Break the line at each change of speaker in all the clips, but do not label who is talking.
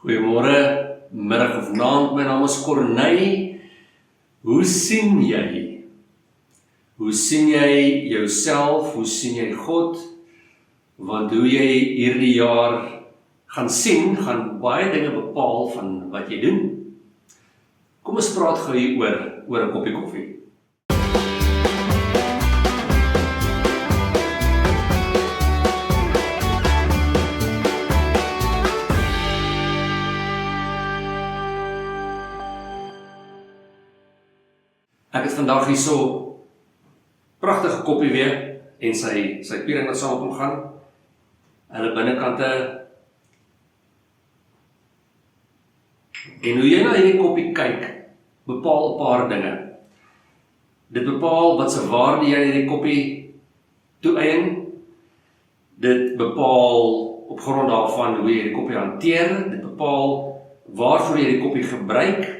Goeiemôre, middag of aand, my naam is Corneille. Hoe sien jy? Hoe sien jy jouself? Hoe sien jy God? Want hoe jy hierdie jaar gaan sien, gaan baie dinge bepaal van wat jy doen. Kom ons praat gou hier oor 'n koppie koffie. Ek het vandag hier so pragtige koppie weer en sy piering wat saam met hom gaan. Hulle binnekante. En hoe jy na hierdie koppie kyk, bepaal 'n paar dinge. Dit bepaal wat se waarde jy aan hierdie koppie toeëien. Dit bepaal op grond daarvan hoe jy hierdie koppie hanteer. Dit bepaal waarvoor jy hierdie koppie gebruik.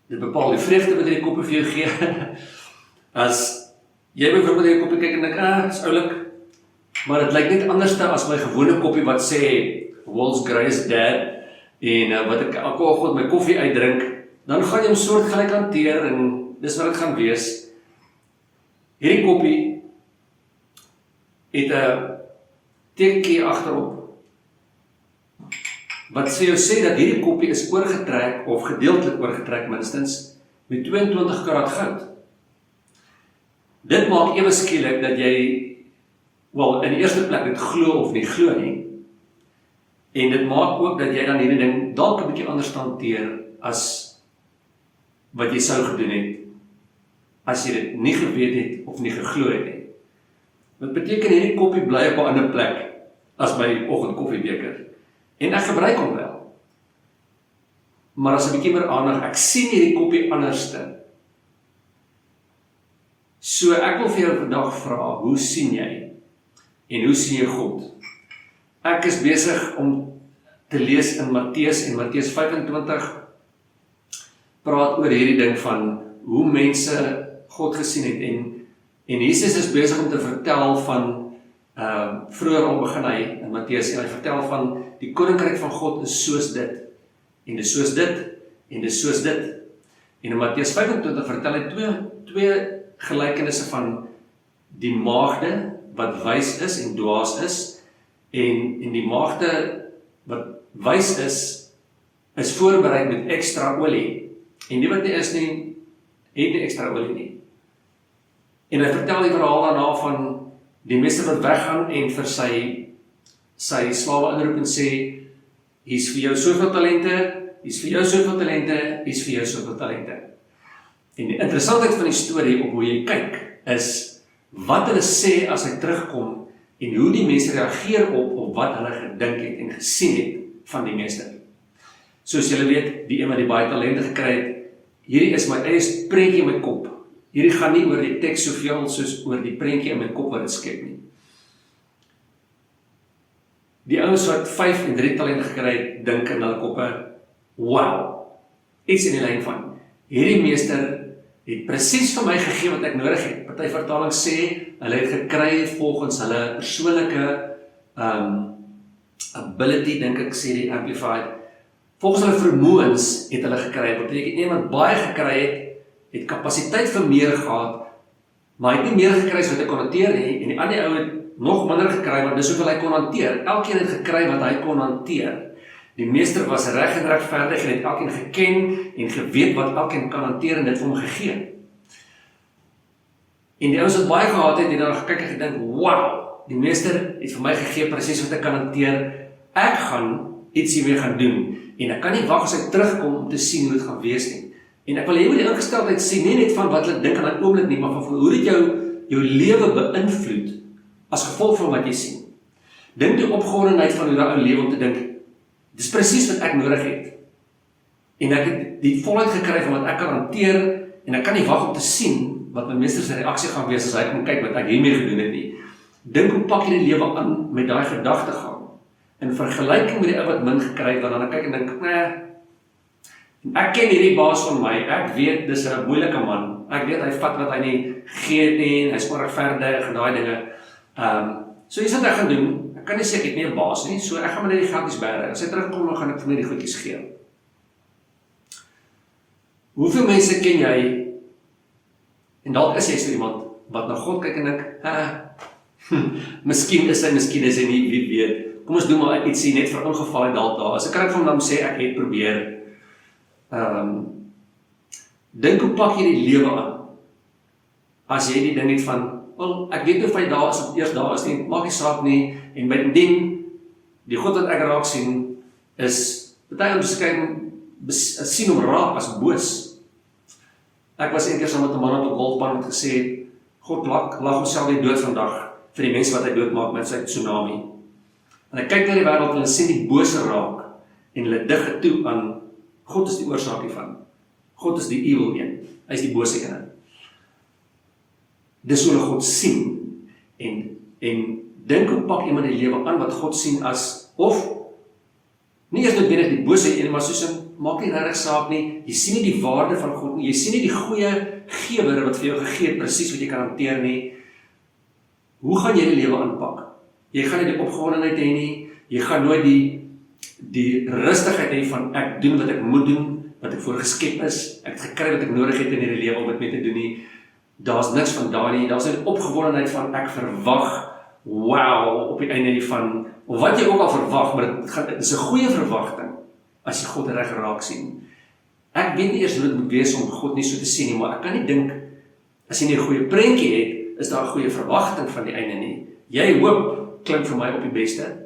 Dit bepaal die vreugde wat hierdie koppie vir jou gee. As jy byvoorbeeld hierdie koppie kyk en dink, is oulik, maar dit lyk net anders as my gewone koppie wat sê World's Greatest Dad en wat ek elke oggend my koffie uitdrink, dan gaan jy hom soortgelyk hanteer en dis wat dit gaan wees. Hierdie koppie het 'n tekenkie agterop wat vir jou sê dat hierdie koppie is oorgetrek of gedeeltelik oorgetrek minstens met 22 karat goud. Dit maak ewe skielik dat jy, in die eerste plek dit glo of nie glo nie. En dit maak ook dat jy dan hierdie ding dalk 'n bietjie anders hanteer as wat jy sou gedoen het as jy dit nie geweet het of nie geglo het nie. Wat beteken hierdie koppie bly op 'n ander plek as my oggendkoffiebeker. En ek gebruik hom wel. Maar as 'n bietjie meer aandag, ek sien hierdie koppie anderste. So ek wil vir jou vandag vra, hoe sien jy? En hoe sien jy God? Ek is besig om te lees in Matteus en Matteus 25 praat oor hierdie ding van hoe mense God gesien het en Jesus is besig om te vertel van vroeër al begin hy in Matteus en hy vertel van die koninkryk van God is soos dit en dis soos dit en dis soos dit. En in Matteus 25 vertel hy twee gelykenisse van die maagde wat wys is en dwaas is en die maagde wat wys is voorberei met ekstra olie en die wat nie is nie, het nie ekstra olie nie. En hy vertel die verhaal daarna van die meester wat weggaan en vir sy slawe inroep en sê, hier's vir jou soveel talente, hier's vir jou soveel talente, hier's vir jou soveel talente. En die interessantheid van die storie op hoe jy kyk is wat hulle sê as hy terugkom en hoe die mense reageer op wat hulle gedink het en gesien het van die meester. Soos julle weet, die een wat die baie talente gekry het, hierdie is my eie prentjie in my kop. Hierdie gaan nie oor die teks soveel soos oor die prentjie in my kop wat dit skep nie. Die ouens wat 5 en 3 talente gekry het, dink in hulle koppe, wow, iets in die lyn van, hierdie meester het presies vir my gegee wat ek nodig het. Party vertalings sê, hulle het gekry volgens hulle persoonlike ability, dink ek sê die Amplified. Volgens hulle vermoëns het hulle gekry, wat beteken iemand baie gekry het kapasiteit vir meer gehad, maar hy het nie meer gekry as wat hy kon hanteer nie, en die ander ou het nog minder gekry, want dis hoeveel hy kon hanteer. Elkeen het gekry wat hy kon hanteer. Die meester was reg en regverdig en het elkeen geken en geweet wat elkeen kan hanteer en dit vir hom gegee. En die ouens wat baie gehad het dan gekyk en gedink, wow, die meester het vir my gegee presies wat ek kan hanteer. Ek gaan iets hiermee gaan doen en ek kan nie wag as hy terugkom om te sien hoe dit gaan wees nie. En ek wil hê moet die ingesteldheid sien, nie net van wat hulle dink aan daai oomblik nie, maar van hoe dit jou lewe beïnvloed as gevolg van wat jy sien. Dink die opgewondenheid van hoe daai ou lewe om te dink, dis presies wat ek nodig het. En ek het die volheid gekry van wat ek kan hanteer en ek kan nie wag om te sien wat my meester se reaksie gaan wees as hy kom kyk wat ek hiermee gedoen het nie. Dink hoe pak jy die lewe aan met daai gedagtegang in vergelyking met die ou wat min gekry het, want dan kyk en dink, ek ken hierdie baas van my, ek weet dis 'n moeilike man. Ek weet hy vat wat hy nie gee nie, hy's onregverdig en daai dinge. So iets wat ek gaan doen, Ek kan nie sê ek het nie 'n baas nie, so ek gaan maar net die geldjies bære. As hy terugkom, dan gaan ek vir my die goedjies gee. Hoeveel mense ken jy, en dalk is jy so iemand, wat na God kyk en dink, miskien is hy nie, wie weet. Kom ons doen maar ietsie net vir ongeval en dalk daar. As ek kan van hom sê, ek het probeer. Dink hoe pak jy die lewe aan? As jy die ding het van, wel, ek weet nie of hy daar is of eers daar is nie, maak nie saak nie, en by die God wat ek raak sien, is, party ons sien hom raak as boos. Ek was een keer saam met 'n man op 'n golfbaan wat gesê het, God lag homself weer dood vandag, vir die mense wat hy doodmaak met sy tsunami. En hy kyk na die wêreld en hy sien die bose raak, en hulle dig het toe aan, God is die oorsaak hiervan. God is die evil een, hy is die bose een. Dis hoe hulle God sien, en dink hoe pak iemand die lewe aan wat God sien as, of, nie eers noodwendig die bose een, maar soos in, maak nie regtig saak nie, jy sien nie die waarde van God nie, jy sien nie die goeie gewer wat vir jou gegee het, presies wat jy kan hanteer nie. Hoe gaan jy die lewe aanpak? Jy gaan nie die opgewondenheid hê nie, jy gaan nooit die rustigheid hê van ek doen wat ek moet doen, wat ek voor geskep is, ek het gekry wat ek nodig het in hierdie lewe om dit mee te doen nie. Daar's niks van daai nie, daar's 'n opgewondenheid van ek verwag, wow, op die einde hiervan, of wat jy ook al verwag, maar dit is 'n goeie verwagting, as jy God reg raak sien. Ek weet nie eers hoe dit moet wees om God nie so te sien nie, maar ek kan nie dink, as jy nie 'n goeie prentjie het, is daar 'n goeie verwagting van die einde nie. Jy hoop, klink vir my op die beste,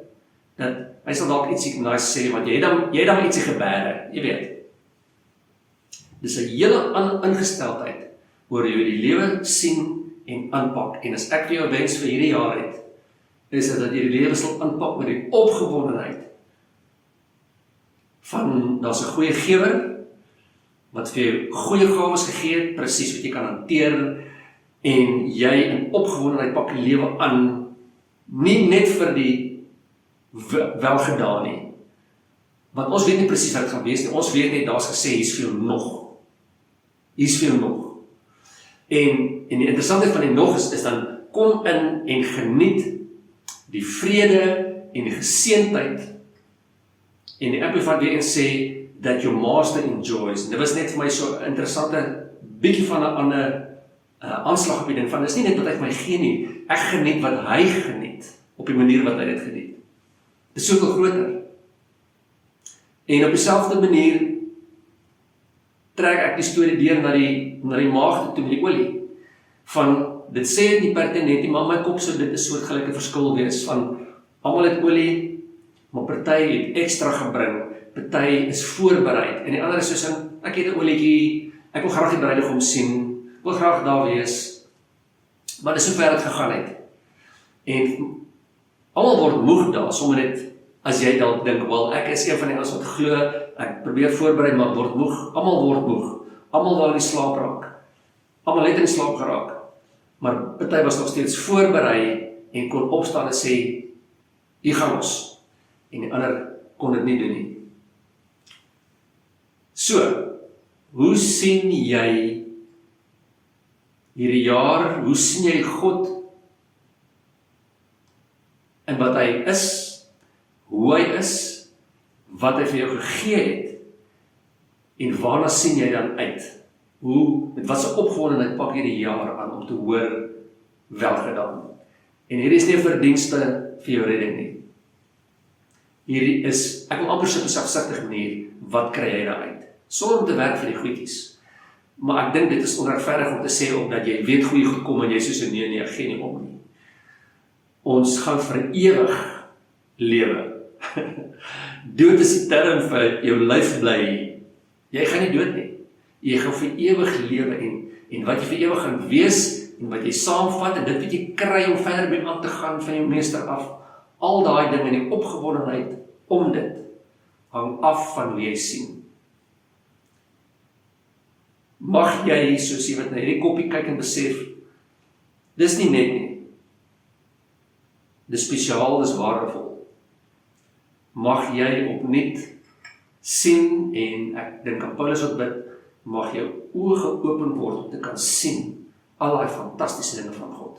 dat hy sal dalk ietsie nice sê, want jy het dan ietsie gebære, jy weet. Dis 'n hele ingesteldheid, oor jy die lewe sien en aanpak, en as ek vir jou wens vir hierdie jaar het, is dit dat jy die lewe sal aanpak met die opgewondenheid, van, daar's 'n goeie gewer, wat vir jou goeie gawes gegee het, presies wat jy kan hanteer, en jy in opgewondenheid pak die lewe aan, nie net vir die welgedaan nie, want ons weet nie presies wat het gaan wees nie, ons weet net, daar's gesê, hier's veel nog, en die interessantheid van die nog is dan, kom in en geniet die vrede en die geseentheid, en die Amplified weer eens sê, that your master enjoys. En dit was net vir my so 'n interessante, bietjie van 'n ander aanslag op die ding, van, dis nie net wat hy vir my gee nie, ek geniet wat hy geniet, op die manier wat hy dit geniet. Dit is soveel groter. En op dieselfde manier, trek ek die storie deur na die maagde toe met die olie, van, dit sê het nie pertinent nie, maar my kop so, dit is soortgelyke verskil wees, van, almal het olie, maar party het extra gebring, party is voorbereid, en die ander is soos, ek het 'n olietjie, ek wil graag die bruidegom sien, wil graag daar wees, maar dis so ver het gegaan het, en almal word moeg daar, sommer net, as jy dalk dink, wel, ek is een van die ons wat glo, ek probeer voorberei, maar word moeg, almal word moeg, almal wil in die slaap raak, almal het in die slaap geraak, maar party was nog steeds voorberei, en kon opstaan en sê, hier gaan ons, en die ander kon dit nie doen nie. So, hoe sien jy hierdie jaar, hoe sien jy God in wat hy is, hoe hy is, wat hy vir jou gegee het, en waarna sien jy dan uit? Met wat se opgewondenheid pak jy die jaar aan om te hoor welgedaan? En hierdie is nie 'n verdienste vir jou redding nie. Hierdie is, ek wil amper so op 'n selfsugtige manier, wat kry jy daaruit? Sonder om te werk vir die goedjies. Maar ek dink dit is onregverdig om te sê, omdat jy weet goeie goed kom, en jy soos nee, ek gee nie om nie. Ons gaan vir ewig lewe. Dood is die term vir jou lyf bly. Jy gaan nie dood nie. Jy gaan vir ewig lewe, en wat jy vir ewig gaan wees, en wat jy saamvat, en dit wat jy kry om verder mee aan te gaan van jou meester af, al daai dinge, en die opgewondenheid om dit, hang af van hoe jy sien. Mag jy, soos jy wat na hierdie koppie kyk en besef, dis nie net nie, dis spesiaal, dis waardevol. Mag jy opnuut sien, en ek dink aan Paulus wat bid, mag jou oë geopen word om te kan sien al die fantastiese dinge van God.